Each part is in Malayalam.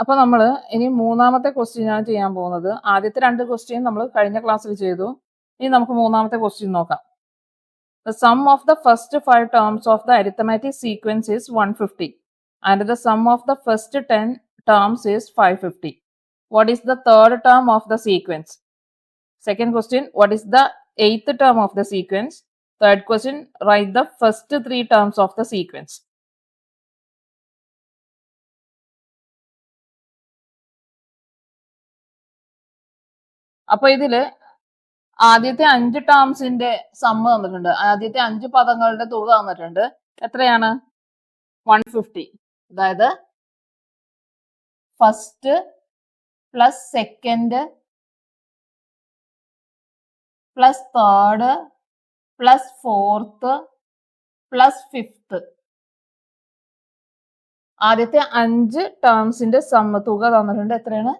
അപ്പൊ നമ്മൾ ഇനി മൂന്നാമത്തെ ക്വസ്റ്റ്യൻ ആണ് ചെയ്യാൻ പോകുന്നത്. ആദ്യത്തെ 2 ക്വസ്റ്റ്യൻ നമ്മൾ കഴിഞ്ഞ ക്ലാസ്സിൽ ചെയ്തു. ഇനി നമുക്ക് മൂന്നാമത്തെ ക്വസ്റ്റ്യൻ നോക്കാം. The sum of the first 5 terms of the arithmetic sequence is 150 and the sum of the first 10 terms is 550. What is the third term of the sequence? Second question, what is the 8th term of the sequence? Third question, write the first 3 terms of the sequence. അപ്പൊ ഇതില് ആദ്യത്തെ 5 ടേംസിന്റെ സമ്മ് തന്നിട്ടുണ്ട്. ആദ്യത്തെ 5 പദങ്ങളുടെ തുക തന്നിട്ടുണ്ട്. എത്രയാണ്? 150. അതായത് first plus second plus third plus fourth plus fifth. ആദ്യത്തെ 5 ടേംസിന്റെ സമ്മ തുക തന്നിട്ടുണ്ട്. എത്രയാണ്?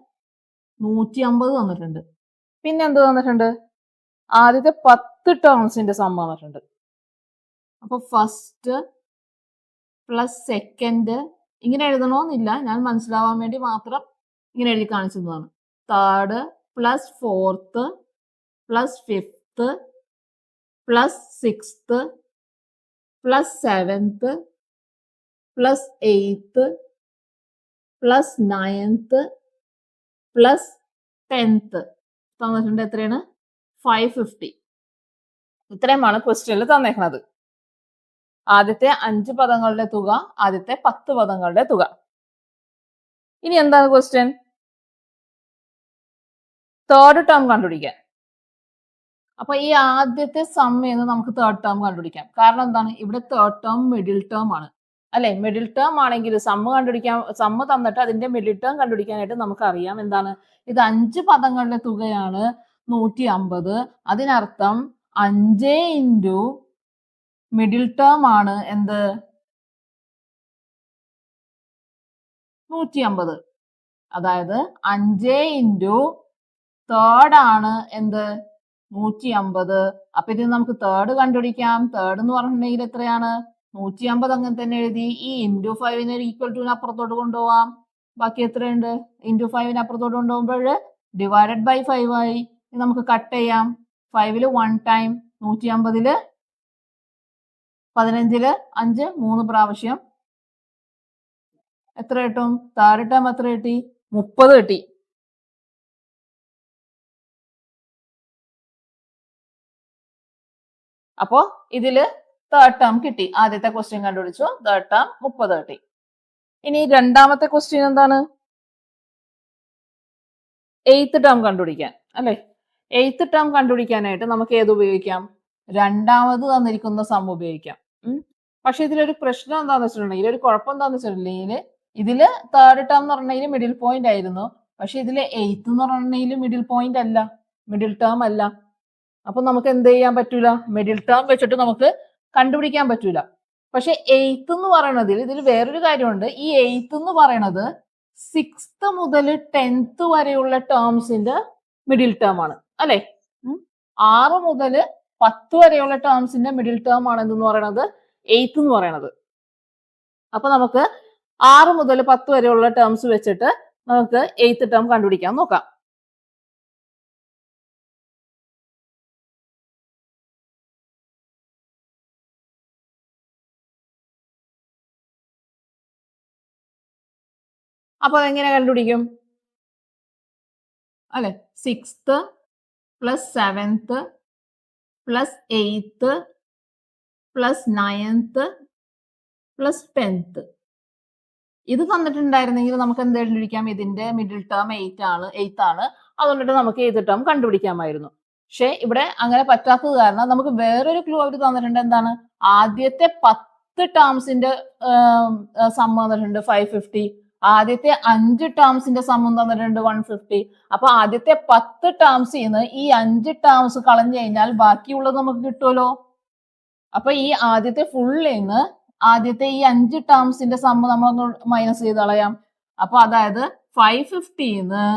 150 തന്നിട്ടുണ്ട്. പിന്നെ എന്ത് തന്നിട്ടുണ്ട്? ആദ്യത്തെ 10 ടേംസിന്റെ സമ്മ തന്നിട്ടുണ്ട്. അപ്പൊ ഫസ്റ്റ് പ്ലസ് സെക്കൻഡ് ഇങ്ങനെ എഴുതണമെന്നില്ല, ഞാൻ മനസ്സിലാവാൻ വേണ്ടി മാത്രം ഇങ്ങനെ എഴുതി കാണിച്ചതാണ്. Third plus fourth plus fifth plus sixth plus seventh plus eighth plus ninth plus 10th തന്നിട്ടുണ്ട്. എത്രയാണ്? 550. ഇത്രയുമാണ് ക്വസ്റ്റ്യനിൽ തന്നേക്കുന്നത്. ആദ്യത്തെ 5 പദങ്ങളുടെ തുക, ആദ്യത്തെ 10 പദങ്ങളുടെ തുക. ഇനി എന്താണ് ക്വസ്റ്റ്യൻ? തേർഡ് ടേം കണ്ടുപിടിക്കാൻ. അപ്പൊ ഈ ആദ്യത്തെ സമ്മേന്ന് നമുക്ക് തേർഡ് ടേം കണ്ടുപിടിക്കാം. കാരണം എന്താണ്? ഇവിടെ തേർഡ് ടേം മിഡിൽ ടേം ആണ് അല്ലെ? മിഡിൽ ടേം ആണെങ്കിൽ സമ്മ് കണ്ടുപിടിക്കാൻ, സമ്മ് തന്നിട്ട് അതിന്റെ മിഡിൽ ടേം കണ്ടുപിടിക്കാനായിട്ട് നമുക്കറിയാം എന്താണ്? ഇത് 5 പദങ്ങളുടെ തുകയാണ് 150. അതിനർത്ഥം 5 ഇൻറ്റു മിഡിൽ ടേം ആണ് എന്ത്? 150. അതായത് 5 ഇൻറ്റു തേർഡ് ആണ് എന്ത്? 150. അപ്പൊ ഇത് നമുക്ക് തേർഡ് കണ്ടുപിടിക്കാം. തേർഡ് എന്ന് പറഞ്ഞിട്ടുണ്ടെങ്കിൽ എത്രയാണ്? 150 അങ്ങനെ തന്നെ എഴുതി. ഈ ഇൻറ്റു 5നെ ഈക്വൽ ടു അപ്പുറത്തോട്ട് കൊണ്ടുപോവാം. ബാക്കി എത്രയുണ്ട്? ഇൻറ്റു 5നെ അപ്പുറത്തോട്ട് കൊണ്ടുപോകുമ്പോൾ ഡിവൈഡഡ് ബൈ 5 ആയി. നമുക്ക് കട്ട് ചെയ്യാം. 5ല് 1 ടൈം, 150ല് 15ല് 5 3 പ്രാവശ്യം. എത്ര കിട്ടും? തേർഡ് ടേം എത്ര കിട്ടി? 30 കിട്ടി. അപ്പോ ഇതില് തേർഡ് ടേം കിട്ടി. ആദ്യത്തെ ക്വസ്റ്റ്യൻ കണ്ടുപിടിച്ചു, തേർഡ് ടേം 30 കിട്ടി. ഇനി രണ്ടാമത്തെ ക്വസ്റ്റ്യൻ എന്താണ്? 8th ടേം കണ്ടുപിടിക്കാൻ അല്ലെ? 8th ടേം കണ്ടുപിടിക്കാനായിട്ട് നമുക്ക് ഏത് ഉപയോഗിക്കാം? രണ്ടാമത് തന്നിരിക്കുന്ന സം ഉപയോഗിക്കാം. പക്ഷെ ഇതിലൊരു പ്രശ്നം എന്താന്ന് വെച്ചിട്ടുണ്ടെങ്കിൽ, ഒരു കുഴപ്പം എന്താന്ന് വെച്ചിട്ടുണ്ടെങ്കിൽ, ഇതില് തേർഡ് ടേം എന്ന് പറഞ്ഞെങ്കിൽ മിഡിൽ പോയിന്റ് ആയിരുന്നു. പക്ഷെ ഇതില് 8th എന്ന് പറഞ്ഞെങ്കിൽ മിഡിൽ പോയിന്റ് അല്ല, മിഡിൽ ടേം അല്ല. അപ്പൊ നമുക്ക് എന്ത് ചെയ്യാൻ പറ്റൂല? മിഡിൽ ടേം വെച്ചിട്ട് നമുക്ക് കണ്ടുപിടിക്കാൻ പറ്റൂല. പക്ഷെ 8th എന്ന് പറയണതിൽ ഇതിൽ വേറൊരു കാര്യമുണ്ട്. ഈ 8th എന്ന് പറയണത് 6th മുതൽ 10th വരെയുള്ള ടേംസിന്റെ മിഡിൽ ടേം ആണ് അല്ലെ? 6 മുതൽ 10 വരെയുള്ള ടേംസിന്റെ മിഡിൽ ടേം ആണ് എന്ന് പറയണത് 8th എന്ന് പറയണത്. അപ്പൊ നമുക്ക് 6 മുതൽ 10 വരെയുള്ള ടേംസ് വെച്ചിട്ട് നമുക്ക് 8th ടേം കണ്ടുപിടിക്കാൻ നോക്കാം. അപ്പൊ എങ്ങനെ കണ്ടുപിടിക്കും അല്ലെ? 6th plus 7th plus 8th plus 9th plus 10th. ഇത് തന്നിട്ടുണ്ടായിരുന്നെങ്കിൽ നമുക്ക് എന്ത് കണ്ടുപിടിക്കാം? ഇതിന്റെ മിഡിൽ ടേം 8th ആണ്. അതുകൊണ്ടിട്ട് നമുക്ക് 8th ടേം കണ്ടുപിടിക്കാമായിരുന്നു. പക്ഷെ ഇവിടെ അങ്ങനെ പറ്റാത്തത് കാരണം നമുക്ക് വേറൊരു ക്ലൂ അവർ തന്നിട്ടുണ്ട്. എന്താണ്? ആദ്യത്തെ 10 ടേംസിന്റെ സമ്മ് തന്നിട്ടുണ്ട് 550. ആദ്യത്തെ 5 ടേംസിന്റെ സമ്മം തന്നിട്ടുണ്ട് 150. അപ്പൊ ആദ്യത്തെ 10 ടേംസിന്ന് ഈ 5 ടേംസ് കളഞ്ഞു കഴിഞ്ഞാൽ ബാക്കിയുള്ളത് നമുക്ക് കിട്ടുമല്ലോ. അപ്പൊ ഈ ആദ്യത്തെ ഫുള്ളിന്ന് ആദ്യത്തെ ഈ 5 ടേംസിന്റെ സമ്മ് നമ്മൾ മൈനസ് ചെയ്ത് കളയാം. അപ്പൊ അതായത് 550ന്ന്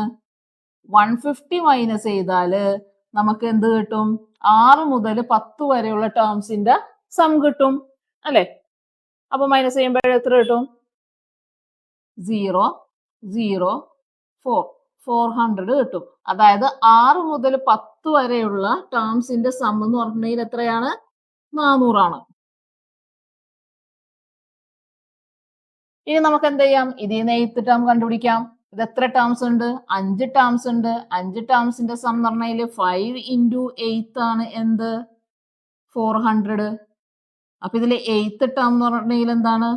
150 മൈനസ് ചെയ്താല് നമുക്ക് എന്ത് കിട്ടും? 6 മുതൽ 10 വരെയുള്ള ടേംസിന്റെ സം കിട്ടും അല്ലെ? അപ്പൊ മൈനസ് ചെയ്യുമ്പോൾ എത്ര കിട്ടും? 0. 400 കിട്ടും. അതായത് 6 മുതൽ 10 വരെയുള്ള ടേംസിന്റെ സം എന്ന് പറഞ്ഞിട്ടുണ്ടെങ്കിൽ എത്രയാണ്? 400 ആണ്. ഇനി നമുക്ക് എന്ത് ചെയ്യാം? ഇതിൽ നിന്ന് 8th ടേം കണ്ടുപിടിക്കാം. ഇത് എത്ര ടേംസ് ഉണ്ട്? 5 ടേംസ് ഉണ്ട്. 5 ടേംസിന്റെ സം എന്ന് പറഞ്ഞാൽ 5 into 8 ആണ് എന്ത്? 400. അപ്പൊ ഇതിൽ 8th ടേം എന്ന് പറഞ്ഞിട്ടുണ്ടെങ്കിൽ എന്താണ്?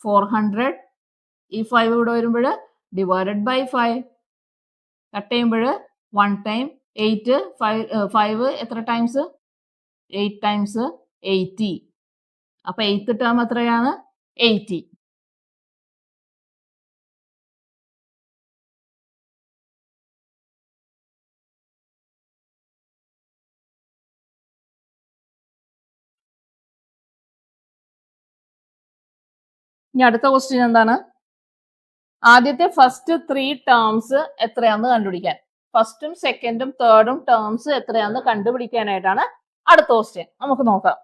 400. ഈ 5 ഇവിടെ വരുമ്പോൾ ഡിവൈഡഡ് ബൈ 5 കട്ട് ചെയ്യുമ്പോൾ 1 ടൈം 8 5 എത്ര ടൈംസ്? 8 ടൈംസ് 80. അപ്പൊ 8th ടേം എത്രയാണ്? 80. ഇനി അടുത്ത ക്വസ്റ്റ്യൻ എന്താണ്? ആദ്യത്തെ ഫസ്റ്റ് 3 ടേംസ് എത്രയാണെന്ന് കണ്ടുപിടിക്കാൻ. ഫസ്റ്റും സെക്കൻഡും തേർഡും ടേംസ് എത്രയാണെന്ന് കണ്ടുപിടിക്കാനായിട്ടാണ് അടുത്ത ക്വസ്റ്റ്യൻ. നമുക്ക് നോക്കാം.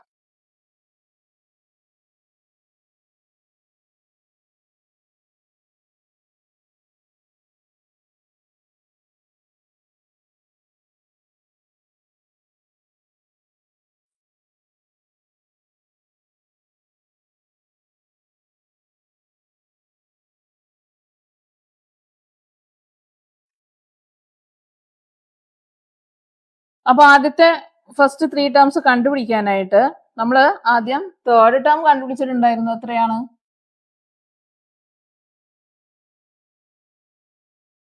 അപ്പൊ ആദ്യത്തെ ഫസ്റ്റ് 3 ടേംസ് കണ്ടുപിടിക്കാനായിട്ട് നമ്മൾ ആദ്യം തേർഡ് ടേം കണ്ടുപിടിച്ചിട്ടുണ്ടായിരുന്നു. എത്രയാണ്?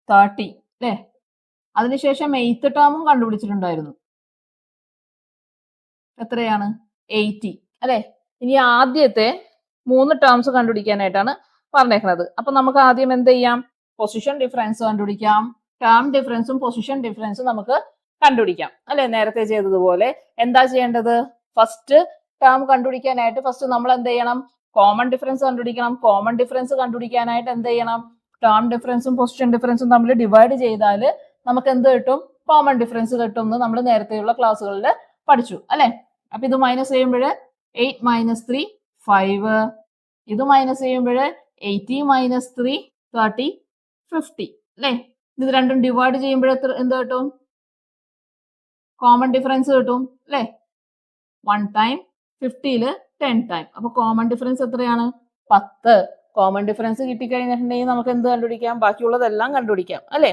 30 അല്ലേ? അതിനുശേഷം 8th ടേമും കണ്ടുപിടിച്ചിട്ടുണ്ടായിരുന്നു. എത്രയാണ്? 80 അല്ലെ? ഇനി ആദ്യത്തെ 3 ടേംസ് കണ്ടുപിടിക്കാനായിട്ടാണ് പറഞ്ഞേക്കുന്നത്. അപ്പൊ നമുക്ക് ആദ്യം എന്ത് ചെയ്യാം? പൊസിഷൻ ഡിഫറൻസ് കണ്ടുപിടിക്കാം. ടേം ഡിഫറൻസും പൊസിഷൻ ഡിഫറൻസും നമുക്ക് കണ്ടുപിടിക്കാം അല്ലെ? നേരത്തെ ചെയ്തതുപോലെ. എന്താ ചെയ്യേണ്ടത്? ഫസ്റ്റ് ടേം കണ്ടുപിടിക്കാനായിട്ട് ഫസ്റ്റ് നമ്മൾ എന്ത് ചെയ്യണം? കോമൺ ഡിഫറൻസ് കണ്ടുപിടിക്കണം. കോമൺ ഡിഫറൻസ് കണ്ടുപിടിക്കാനായിട്ട് എന്ത് ചെയ്യണം? ടേം ഡിഫറൻസും പൊസിഷൻ ഡിഫറൻസും തമ്മിൽ ഡിവൈഡ് ചെയ്താൽ നമുക്ക് എന്ത് കിട്ടും? കോമൺ ഡിഫറൻസ് കിട്ടും എന്ന് നമ്മൾ നേരത്തെയുള്ള ക്ലാസ്സുകളിൽ പഠിച്ചു അല്ലെ? അപ്പൊ ഇത് മൈനസ് ചെയ്യുമ്പോൾ 8 minus 3 5. ഇത് മൈനസ് ചെയ്യുമ്പോൾ 80 minus 3 30 50 അല്ലെ? ഇത് രണ്ടും ഡിവൈഡ് ചെയ്യുമ്പോൾ എന്ത് കിട്ടും? കോമൺ ഡിഫറൻസ് കിട്ടും അല്ലെ? 1 ടൈം 50 10 ടൈം. അപ്പൊ കോമൺ ഡിഫറൻസ് എത്രയാണ്? 10. കോമൺ ഡിഫറൻസ് കിട്ടിക്കഴിഞ്ഞിട്ടുണ്ടെങ്കിൽ നമുക്ക് എന്ത് കണ്ടുപിടിക്കാം? ബാക്കിയുള്ളതെല്ലാം കണ്ടുപിടിക്കാം അല്ലെ?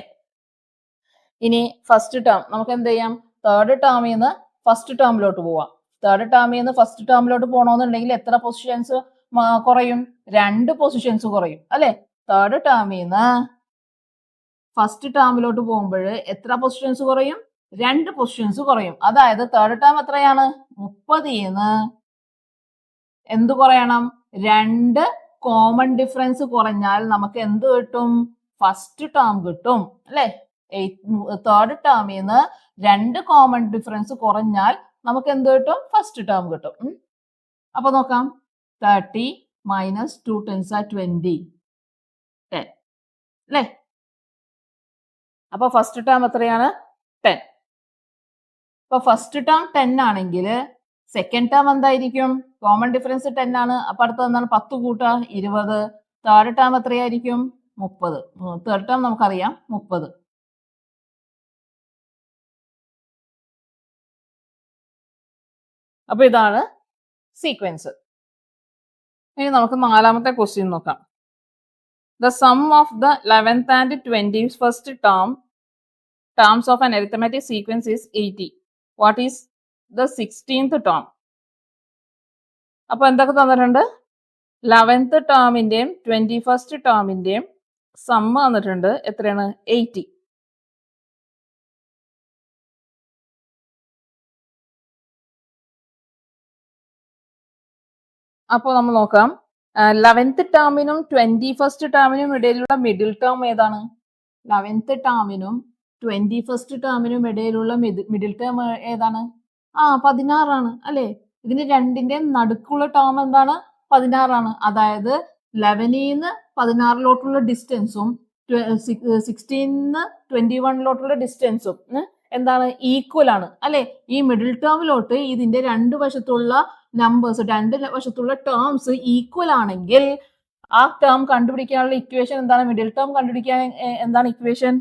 ഇനി ഫസ്റ്റ് ടേം നമുക്ക് എന്ത് ചെയ്യാം? തേർഡ് ടേമിൽ നിന്ന് ഫസ്റ്റ് ടേമിലോട്ട് പോവാം. തേർഡ് ടേമിൽ നിന്ന് ഫസ്റ്റ് ടേമിലോട്ട് പോകണമെന്നുണ്ടെങ്കിൽ എത്ര പൊസിഷൻസ് കുറയും? 2 പൊസിഷൻസ് കുറയും അല്ലെ? തേർഡ് ടേമിൽ നിന്ന് ഫസ്റ്റ് ടേമിലോട്ട് പോകുമ്പോൾ എത്ര പൊസിഷൻസ് കുറയും? 2 പൊസിഷൻസ് കുറയും. അതായത് തേർഡ് ടേം എത്രയാണ്? 30ന്ന് എന്ത് കുറയണം? 2 കോമൺ ഡിഫറൻസ് കുറഞ്ഞാൽ നമുക്ക് എന്ത് കിട്ടും? ഫസ്റ്റ് ടേം കിട്ടും അല്ലെ? തേർഡ് ടേമിൽ നിന്ന് 2 കോമൺ ഡിഫറൻസ് കുറഞ്ഞാൽ നമുക്ക് എന്ത് കിട്ടും? ഫസ്റ്റ് ടേം കിട്ടും. അപ്പൊ നോക്കാം. 30 minus 2 10s are 20 10 അല്ലെ? അപ്പൊ ഫസ്റ്റ് ടേം എത്രയാണ്? 10. അപ്പൊ ഫസ്റ്റ് ടേം 10 ആണെങ്കിൽ സെക്കൻഡ് ടേം എന്തായിരിക്കും? കോമൺ ഡിഫറൻസ് 10 ആണ്. അപ്പൊ അടുത്ത എന്താണ്? 10 കൂട്ടുക 20. തേർഡ് ടേം എത്രയായിരിക്കും? 30. തേർഡ് ടേം നമുക്കറിയാം 30. അപ്പൊ ഇതാണ് സീക്വൻസ്. ഇനി നമുക്ക് നാലാമത്തെ ക്വസ്റ്റ്യൻ നോക്കാം. The sum of the 11th and 21st terms of an arithmetic sequence is 80. What is the 16th term? അപ്പൊ എന്തൊക്കെ തന്നിട്ടുണ്ട്? 11th ടേമിന്റെയും 21st ടേമിന്റെയും സമ്മ് തന്നിട്ടുണ്ട്. എത്രയാണ്? 80. അപ്പോൾ നമ്മൾ നോക്കാം. 11th ടേമിനും 21st ടേമിനും ഇടയിലുള്ള മിഡിൽ ടേം ഏതാണ്? 11th ടേമിനും 21st ടേമിനും ഇടയിലുള്ള മിഡിൽ ടേം ഏതാണ്? 16 ആണ് അല്ലെ? ഇതിന് രണ്ടിന്റെയും നടുക്കുള്ള ടേം എന്താണ്? 16 ആണ്. അതായത് 11ന്ന് 16ലോട്ടുള്ള ഡിസ്റ്റൻസും 16ന്ന് 21ലോട്ടുള്ള ഡിസ്റ്റൻസും എന്താണ്? ഈക്വൽ ആണ് അല്ലെ? ഈ മിഡിൽ ടേമിലോട്ട് ഇതിന്റെ രണ്ട് വശത്തുള്ള നമ്പേഴ്സ്, രണ്ട് വശത്തുള്ള ടേംസ് ഈക്വൽ ആണെങ്കിൽ ആ ടേം കണ്ടുപിടിക്കാനുള്ള ഇക്വേഷൻ എന്താണ്? മിഡിൽ ടേം കണ്ടുപിടിക്കാൻ എന്താണ് ഇക്വേഷൻ?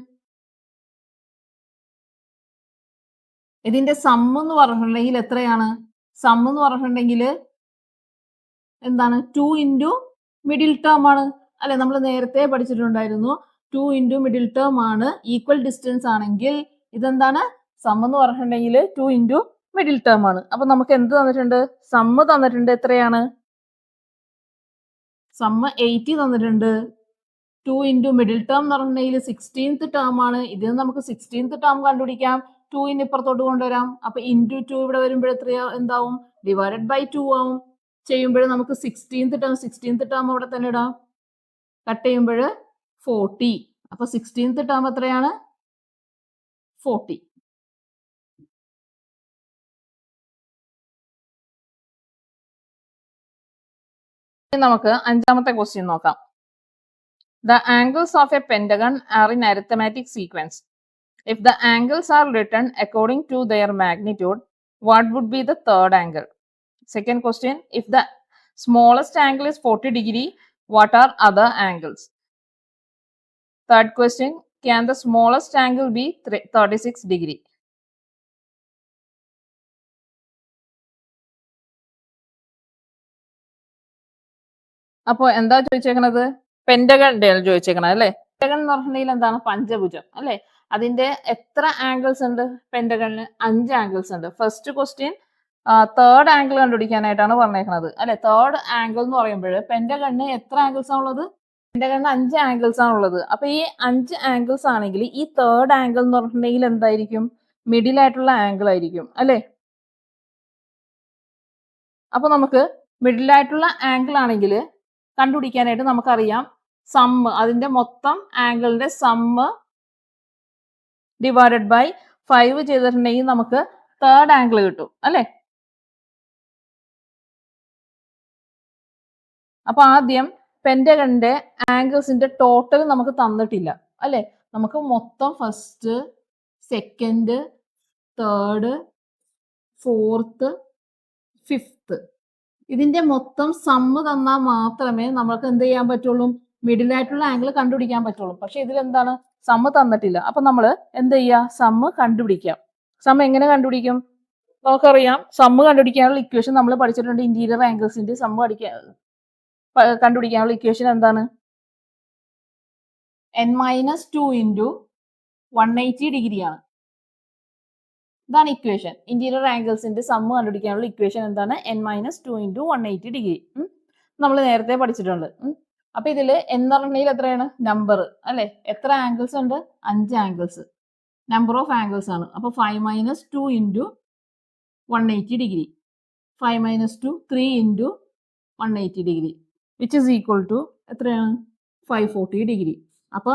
ഇതിന്റെ സം എന്ന് പറഞ്ഞിട്ടുണ്ടെങ്കിൽ എത്രയാണ്? സം എന്ന് പറഞ്ഞിട്ടുണ്ടെങ്കിൽ എന്താണ്? 2 ഇൻറ്റു മിഡിൽ ടേം ആണ് അല്ലെ? നമ്മൾ നേരത്തെ പഠിച്ചിട്ടുണ്ടായിരുന്നു 2 ഇൻറ്റു മിഡിൽ ടേം ആണ്. ഈക്വൽ ഡിസ്റ്റൻസ് ആണെങ്കിൽ ഇതെന്താണ്? സം എന്ന് പറഞ്ഞിട്ടുണ്ടെങ്കിൽ 2 ഇൻറ്റു മിഡിൽ ടേം ആണ്. അപ്പൊ നമുക്ക് എന്ത് തന്നിട്ടുണ്ട്? സം തന്നിട്ടുണ്ട്. എത്രയാണ്? സം 80 തന്നിട്ടുണ്ട്. 2 ഇൻറ്റു മിഡിൽ ടേം എന്ന് പറഞ്ഞിട്ടുണ്ടെങ്കിൽ 16th ടേം ആണ്. ഇതിൽ നമുക്ക് 16th ടേം കണ്ടുപിടിക്കാം. 2 ഇപ്പുറത്തോട്ട് കൊണ്ടുവരാം. അപ്പൊ ഇൻറ്റു 2 ഇവിടെ വരുമ്പോൾ എത്രയാ എന്താവും? ഡിവൈഡഡ് ബൈ 2 ആവും. ചെയ്യുമ്പോൾ നമുക്ക് 16th ടേം അവിടെ തന്നെ ഇടാം. കട്ട് ചെയ്യുമ്പോൾ 40. അപ്പൊ 16th ടേം എത്രയാണ്? 40. നമുക്ക് അഞ്ചാമത്തെ ക്വസ്റ്റ്യൻ നോക്കാം. The angles of a pentagon are in arithmetic sequence. If the angles are written according to their magnitude, what would be the third angle? Second question, if the smallest angle is 40 degree, what are other angles? Third question, can the smallest angle be 36 degree? അപ്പോൾ എന്താ ചോദിച്ചേക്കണത്? പെന്റഗണിന്റെ ആണ് ചോദിച്ചേക്കണത് അല്ലേ? പെന്റഗൺ എന്ന് പറഞ്ഞിട്ടുണ്ടെങ്കിൽ എന്താണ്? പഞ്ചഭുജം അല്ലെ? അതിന്റെ എത്ര ആംഗിൾസ് ഉണ്ട് പെന്റഗണിന്? 5 ആംഗിൾസ് ഉണ്ട്. ഫസ്റ്റ് ക്വസ്റ്റ്യൻ തേർഡ് ആംഗിൾ കണ്ടുപിടിക്കാനായിട്ടാണ് പറഞ്ഞേക്കുന്നത് അല്ലെ? തേർഡ് ആംഗിൾ എന്ന് പറയുമ്പോൾ പെന്റഗണിന് എത്ര ആംഗിൾസ് ആണുള്ളത്? പെന്റഗണിന് 5 ആംഗിൾസ് ആണുള്ളത്. അപ്പൊ ഈ 5 ആംഗിൾസ് ആണെങ്കിൽ ഈ തേർഡ് ആംഗിൾ എന്ന് പറഞ്ഞിട്ടുണ്ടെങ്കിൽ എന്തായിരിക്കും? മിഡിൽ ആയിട്ടുള്ള ആംഗിൾ ആയിരിക്കും അല്ലെ? അപ്പൊ നമുക്ക് മിഡിൽ ആയിട്ടുള്ള ആംഗിൾ ആണെങ്കിൽ കണ്ടുപിടിക്കാനായിട്ട് നമുക്കറിയാം സമ്മ്, അതിന്റെ മൊത്തം ആംഗിളിന്റെ സമ്മ് ഡിവൈഡഡ് ബൈ 5 ചെയ്തിട്ടുണ്ടെങ്കിൽ നമുക്ക് തേർഡ് ആംഗിൾ കിട്ടും അല്ലെ? അപ്പൊ ആദ്യം പെന്റഗണിന്റെ ആംഗിൾസിന്റെ ടോട്ടൽ നമുക്ക് തന്നിട്ടില്ല അല്ലെ? നമുക്ക് മൊത്തം first, second, third, fourth, fifth ഇതിന്റെ മൊത്തം സമ്മ് തന്നാൽ മാത്രമേ നമുക്ക് എന്ത് ചെയ്യാൻ പറ്റുള്ളൂ? മിഡിൽ ആയിട്ടുള്ള ആംഗിൾ കണ്ടുപിടിക്കാൻ പറ്റുള്ളൂ. പക്ഷെ ഇതിൽ എന്താണ്? സമ്മ് തന്നിട്ടില്ല. അപ്പൊ നമ്മൾ എന്ത് ചെയ്യുക? സമ്മ് കണ്ടുപിടിക്കാം. സമ്മ് എങ്ങനെ കണ്ടുപിടിക്കും? നമുക്കറിയാം സമ്മ് കണ്ടുപിടിക്കാനുള്ള ഇക്വേഷൻ നമ്മൾ പഠിച്ചിട്ടുണ്ട്. ഇന്റീരിയർ ആംഗിൾസിന്റെ സമ്മ് കണ്ടുപിടിക്കാനുള്ള ഇക്വേഷൻ എന്താണ്? n-2 ഇൻറ്റു 180 ഡിഗ്രി ആണ്. ഇതാണ് ഇക്വേഷൻ. ഇന്റീരിയർ ആംഗിൾസിന്റെ സമ്മ് കണ്ടുപിടിക്കാനുള്ള ഇക്വേഷൻ എന്താണ്? n-2 into 180 degree. നമ്മൾ നേരത്തെ പഠിച്ചിട്ടുണ്ട്. അപ്പൊ ഇതില് എന്ന് പറഞ്ഞിട്ടുണ്ടെങ്കിൽ എത്രയാണ്? നമ്പർ അല്ലെ? എത്ര ആംഗിൾസ് ഉണ്ട്? 5 ആംഗിൾസ്. നമ്പർ ഓഫ് ആംഗിൾസ് ആണ്. അപ്പൊ 5 - 2 into 180 degree. 5 - 2 3 into 180 degree which is equal to എത്രയാണ്? 540 ഡിഗ്രി. അപ്പൊ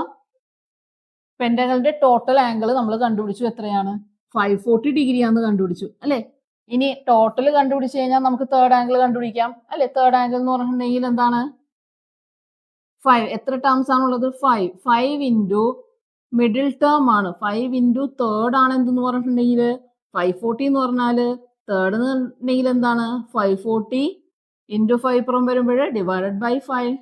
പെന്റഗണിന്റെ ടോട്ടൽ ആംഗിൾ നമ്മൾ കണ്ടുപിടിച്ചു. എത്രയാണ്? 540 ഡിഗ്രി ആണെന്ന് കണ്ടുപിടിച്ചു അല്ലെ? ഇനി ടോട്ടൽ കണ്ടുപിടിച്ചു കഴിഞ്ഞാൽ നമുക്ക് തേർഡ് ആംഗിൾ കണ്ടുപിടിക്കാം അല്ലെ? തേർഡ് ആംഗിൾ എന്ന് പറഞ്ഞിട്ടുണ്ടെങ്കിൽ എന്താണ്? 5. എത്ര ടേംസ് ആണുള്ളത്? 5. 5 ഇൻറ്റു മിഡിൽ ടേം ആണ്. 5 ഇൻറ്റു തേർഡ് ആണ് എന്തെന്ന് പറഞ്ഞിട്ടുണ്ടെങ്കിൽ 540 എന്ന് പറഞ്ഞാൽ തേർഡ് എന്ന് പറഞ്ഞിട്ടുണ്ടെങ്കിൽ എന്താണ്? 540 ഇൻറ്റു 5 പുറം വരുമ്പോൾ ഡിവൈഡഡ് ബൈ 5.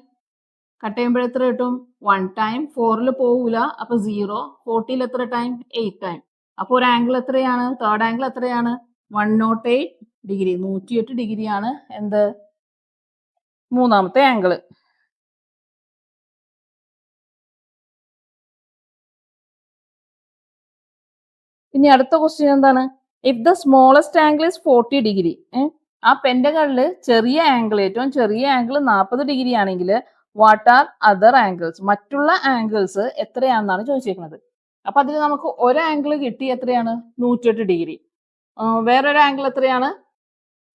കട്ട് ചെയ്യുമ്പോൾ എത്ര കിട്ടും? 1 ടൈം. 4ൽ പോവില്ല. അപ്പൊ 0. 40ൽ എത്ര ടൈം? 8 ടൈം. അപ്പൊ ഒരു ആംഗിൾ എത്രയാണ്? തേർഡ് ആംഗിൾ എത്രയാണ്? 108 ഡിഗ്രി. 108 ഡിഗ്രിയാണ് എന്ത്? മൂന്നാമത്തെ ആംഗിൾ. ഇനി അടുത്ത ക്വസ്റ്റ്യൻ എന്താണ്? If the smallest angle is 40 degree, ആ പെന്റഗണില് ചെറിയ ആംഗിൾ, ഏറ്റവും ചെറിയ ആംഗിൾ 40 ഡിഗ്രി ആണെങ്കിൽ വാട്ട് ആർ അതർ ആംഗിൾസ്? മറ്റുള്ള ആംഗിൾസ് എത്രയാണെന്നാണ് ചോദിച്ചേക്കുന്നത്. അപ്പൊ അതിൽ നമുക്ക് ഒരു ആംഗിൾ കിട്ടി. എത്രയാണ്? 108 ഡിഗ്രി. വേറൊരു ആംഗിൾ എത്രയാണ്?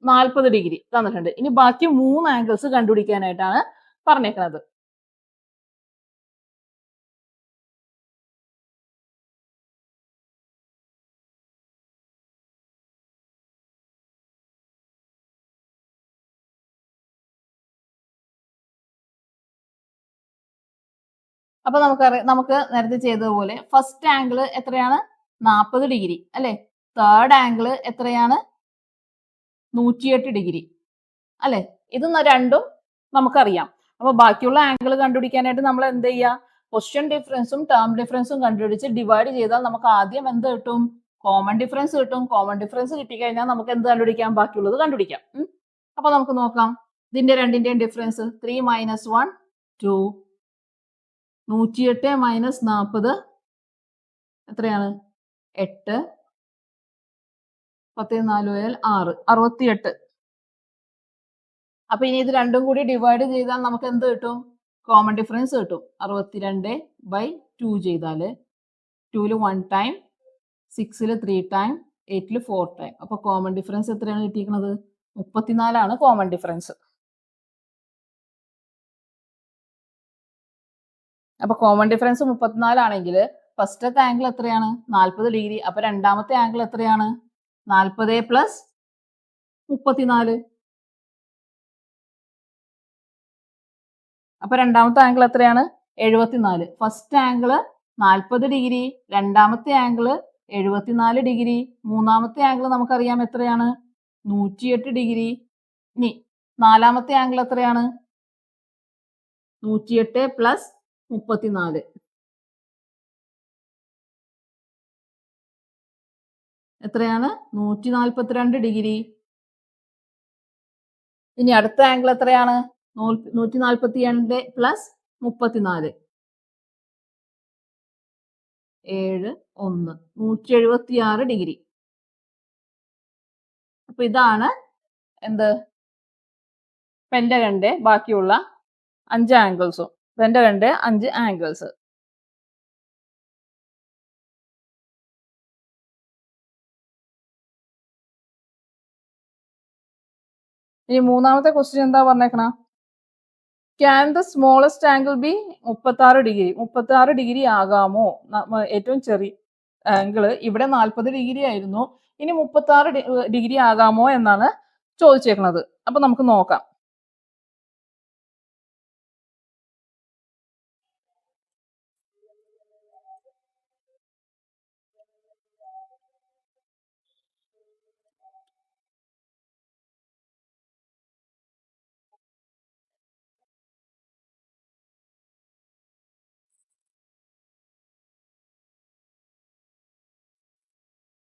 40 ഡിഗ്രി തന്നിട്ടുണ്ട്. ഇനി ബാക്കി 3 ആംഗിൾസ് കണ്ടുപിടിക്കാനായിട്ടാണ് പറഞ്ഞേക്കുന്നത്. അപ്പൊ നമുക്ക് നേരത്തെ ചെയ്തതുപോലെ ഫസ്റ്റ് ആംഗിൾ എത്രയാണ്? 40 ഡിഗ്രി അല്ലെ? തേർഡ് ആംഗിൾ എത്രയാണ്? 108 ഡിഗ്രി അല്ലെ? ഇത് രണ്ടും നമുക്കറിയാം. അപ്പൊ ബാക്കിയുള്ള ആംഗിൾ കണ്ടുപിടിക്കാനായിട്ട് നമ്മൾ എന്ത് ചെയ്യുക? ക്വസ്റ്റ്യൻ ഡിഫറൻസും ടേം ഡിഫറൻസും കണ്ടുപിടിച്ച് ഡിവൈഡ് ചെയ്താൽ നമുക്ക് ആദ്യം എന്ത് കിട്ടും? കോമൺ ഡിഫറൻസ് കിട്ടും. കോമൺ ഡിഫറൻസ് കിട്ടിക്കഴിഞ്ഞാൽ നമുക്ക് എന്ത് കണ്ടുപിടിക്കാം? ബാക്കിയുള്ളത് കണ്ടുപിടിക്കാം. അപ്പൊ നമുക്ക് നോക്കാം. ഇതിന്റെ രണ്ടിന്റെയും ഡിഫറൻസ് 3 - 1 2. 108 - 40 എത്രയാണ്? 8. 10 4 6 68. അപ്പൊ ഇനി ഇത് രണ്ടും കൂടി ഡിവൈഡ് ചെയ്താൽ നമുക്ക് എന്ത് കിട്ടും? കോമൺ ഡിഫറൻസ് കിട്ടും. 62/2 ചെയ്താൽ 2ൽ 1 ടൈം, 6ൽ 3 ടൈം, 8ൽ 4 ടൈം. അപ്പൊ കോമൺ ഡിഫറൻസ് എത്രയാണ് കിട്ടിയിരിക്കുന്നത്? 34 കോമൺ ഡിഫറൻസ്. അപ്പൊ കോമൺ ഡിഫറൻസ് 34 ആണെങ്കിൽ ഫസ്റ്റത്തെ ആംഗിൾ എത്രയാണ്? 40 ഡിഗ്രി. അപ്പൊ രണ്ടാമത്തെ ആംഗിൾ എത്രയാണ്? 40 + 34. അപ്പൊ രണ്ടാമത്തെ ആംഗിൾ എത്രയാണ്? 74. ഫസ്റ്റ് ആംഗിൾ 40 ഡിഗ്രി, രണ്ടാമത്തെ ആംഗിൾ 74 ഡിഗ്രി, മൂന്നാമത്തെ ആംഗിൾ നമുക്കറിയാം എത്രയാണ്? 108 ഡിഗ്രി. ഇനി നാലാമത്തെ ആംഗിൾ എത്രയാണ്? 108 + 34 എത്രയാണ്? 142 ഡിഗ്രി. ഇനി അടുത്ത ആംഗിൾ എത്രയാണ്? 142 + 34 7 1 176 ഡിഗ്രി. അപ്പൊ ഇതാണ് എന്ത്? പെന്റഗണിന്റെ ബാക്കിയുള്ള 5 ആംഗിൾസും. പെന്റഗണിന്റെ 5 ആംഗിൾസ്. ഇനി മൂന്നാമത്തെ ക്വസ്റ്റ്യൻ എന്താ പറഞ്ഞേക്കണ? Can the smallest angle be 36 degree? 36 degree ആകാമോ? ഏറ്റവും ചെറിയ ആംഗിള് ഇവിടെ 40 ഡിഗ്രി ആയിരുന്നു. ഇനി 36 ഡിഗ്രി ആകാമോ എന്നാണ് ചോദിച്ചേക്കുന്നത്. അപ്പൊ നമുക്ക് നോക്കാം.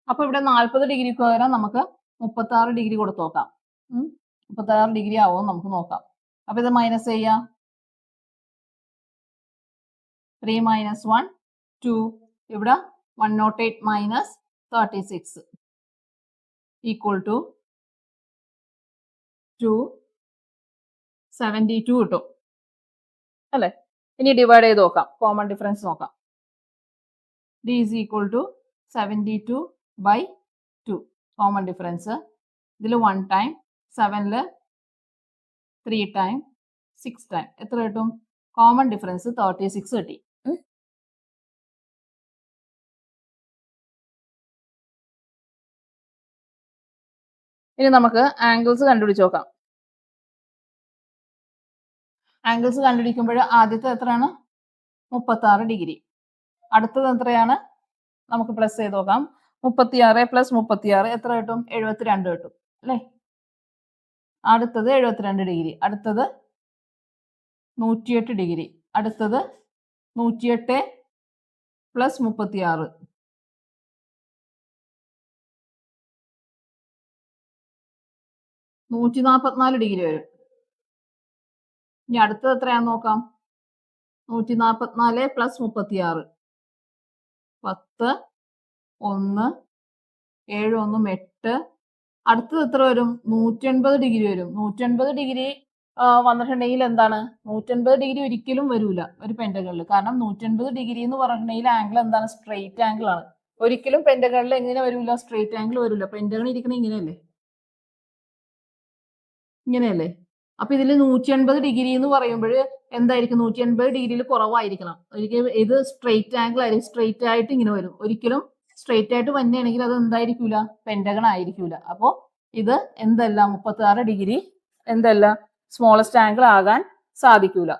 അപ്പൊ ഇവിടെ 40 ഡിഗ്രിക്ക് പകരം നമുക്ക് 36 ഡിഗ്രി കൊടുത്ത് നോക്കാം. 36 ഡിഗ്രി ആവുമോ നമുക്ക് നോക്കാം. അപ്പൊ ഇത് മൈനസ് ചെയ്യാം. 3 - 1 2. ഇവിടെ 108 - 36 ഈക്വൽ ടു 272 കിട്ടും അല്ലെ? ഇനി ഡിവൈഡ് ചെയ്ത് നോക്കാം. കോമൺ ഡിഫറൻസ് നോക്കാം. d is equal to 72/2 common difference. ഇതിൽ 1 ടൈം, 7ൽ 3 ടൈം, 6 ടൈം എത്ര കിട്ടും? കോമൺ ഡിഫറൻസ് 36 കിട്ടി. ഇനി നമുക്ക് ആംഗിൾസ് കണ്ടുപിടിച്ച് നോക്കാം. ആംഗിൾസ് കണ്ടുപിടിക്കുമ്പോൾ ആദ്യത്തെ എത്രയാണ്? 36 ഡിഗ്രി. അടുത്തത് എത്രയാണ്? നമുക്ക് പ്ലസ് ചെയ്ത് നോക്കാം. 36 + 36 എത്ര കിട്ടും? 72 കിട്ടും അല്ലേ? അടുത്തത് 72 ഡിഗ്രി. അടുത്തത് 108 ഡിഗ്രി. അടുത്തത് 108 + 36 144 ഡിഗ്രി വരും. ഇനി അടുത്തത് എത്രയാന്ന് നോക്കാം. 144 + 36 10 1 7 1 8. അടുത്തത് എത്ര വരും? 180 ഡിഗ്രി വരും. 180 ഡിഗ്രി വന്നിട്ടുണ്ടെങ്കിൽ എന്താണ്? 180 ഡിഗ്രി ഒരിക്കലും വരൂല ഒരു പെന്റഗണിൽ. കാരണം 180 ഡിഗ്രി എന്ന് പറഞ്ഞിട്ടുണ്ടെങ്കിൽ ആംഗിൾ എന്താണ്? സ്ട്രെയിറ്റ് ആംഗിൾ ആണ്. ഒരിക്കലും പെന്റഗണിൽ എങ്ങനെ വരൂല? സ്ട്രെയിറ്റ് ആംഗിൾ വരൂല. പെന്റഗൺ ഇരിക്കണ ഇങ്ങനെയല്ലേ? ഇങ്ങനെയല്ലേ? അപ്പൊ ഇതിൽ 180 ഡിഗ്രി എന്ന് പറയുമ്പോൾ എന്തായിരിക്കും? 180 ഡിഗ്രിയിൽ കുറവായിരിക്കണം. ഒരിക്കലും ഇത് സ്ട്രെയിറ്റ് ആംഗിൾ ആയിരിക്കും. സ്ട്രെയിറ്റ് ആയിട്ട് ഇങ്ങനെ വരും. ഒരിക്കലും സ്ട്രെയിറ്റ് ആയിട്ട് വന്നെയാണെങ്കിൽ അത് എന്തായിരിക്കൂല? പെന്റഗൺ ആയിരിക്കൂല. അപ്പോ ഇത് എന്തല്ല? 36 ഡിഗ്രി എന്തല്ല? സ്മോളസ്റ്റ് ആംഗിൾ ആകാൻ സാധിക്കൂല.